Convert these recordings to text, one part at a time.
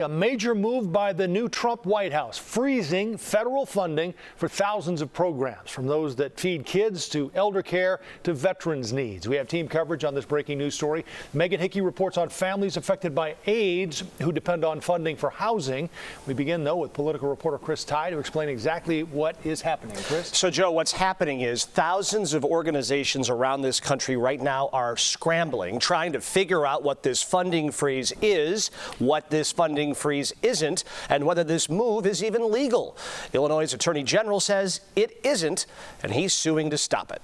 A major move by the new Trump White House, freezing federal funding for thousands of programs, from those that feed kids to elder care to veterans' needs. We have team coverage on this breaking news story. Megan Hickey reports on families affected by AIDS who depend on funding for housing. We begin, though, with political reporter Chris Ty to explain exactly what is happening. Chris? So, Joe, what's happening is thousands of organizations around this country right now are scrambling, trying to figure out what this funding freeze is, what this funding freeze isn't, and whether this move is even legal. Illinois' Attorney General says it isn't, and he's suing to stop it.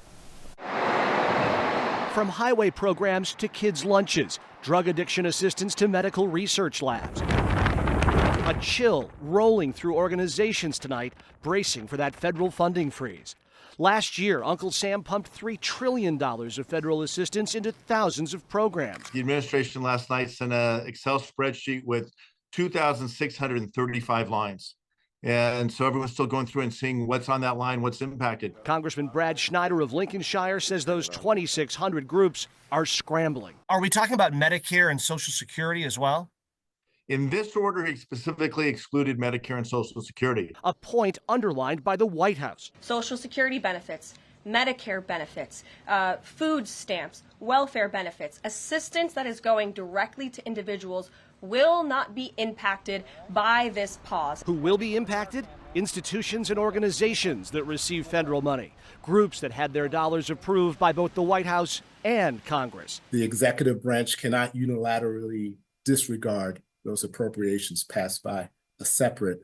From highway programs to kids' lunches, drug addiction assistance to medical research labs. A chill rolling through organizations tonight, bracing for that federal funding freeze. Last year, Uncle Sam pumped $3 trillion of federal assistance into thousands of programs. The administration last night sent an Excel spreadsheet with 2,635 lines. And so everyone's still going through and seeing what's on that line, what's impacted. Congressman Brad Schneider of Lincolnshire says those 2,600 groups are scrambling. Are we talking about Medicare and Social Security as well? In this order, he specifically excluded Medicare and Social Security. A point underlined by the White House. Social Security benefits, Medicare benefits, food stamps, welfare benefits, assistance that is going directly to individuals will not be impacted by this pause. Who will be impacted? Institutions and organizations that receive federal money, groups that had their dollars approved by both the White House and Congress. The executive branch cannot unilaterally disregard those appropriations passed by a separate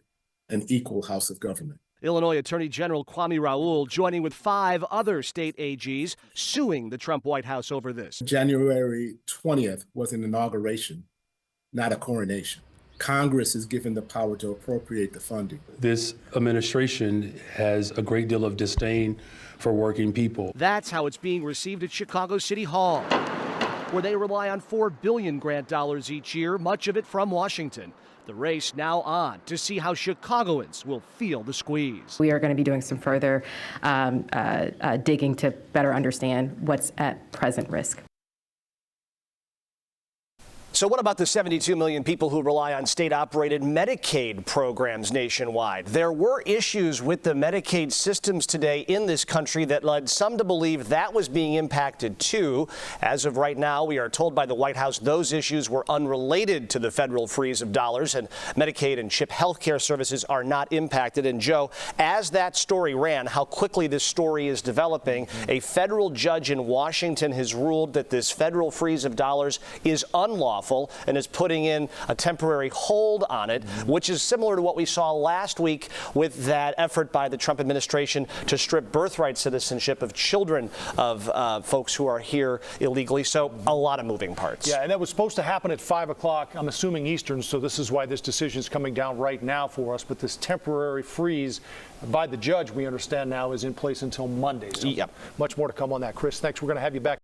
and equal House of Government. Illinois Attorney General Kwame Raoul joining with 5 other state AGs suing the Trump White House over this. January 20th was an inauguration, not a coronation. Congress is given the power to appropriate the funding. This administration has a great deal of disdain for working people. That's how it's being received at Chicago City Hall, where they rely on $4 billion grant dollars each year, much of it from Washington. The race now on to see how Chicagoans will feel the squeeze. We are going to be doing some further digging to better understand what's at present risk. So what about the 72 million people who rely on state-operated Medicaid programs nationwide? There were issues with the Medicaid systems today in this country that led some to believe that was being impacted too. As of right now, we are told by the White House those issues were unrelated to the federal freeze of dollars, and Medicaid and CHIP health care services are not impacted. And Joe, as that story ran, how quickly this story is developing, a federal judge in Washington has ruled that this federal freeze of dollars is unlawful and is putting in a temporary hold on it, which is similar to what we saw last week with that effort by the Trump administration to strip birthright citizenship of children of folks who are here illegally. So a lot of moving parts. Yeah, and that was supposed to happen at 5 o'clock, I'm assuming Eastern, so this is why this decision is coming down right now for us. But this temporary freeze by the judge, we understand now, is in place until Monday. So Yep. Much more to come on that. Chris, thanks. We're going to have you back.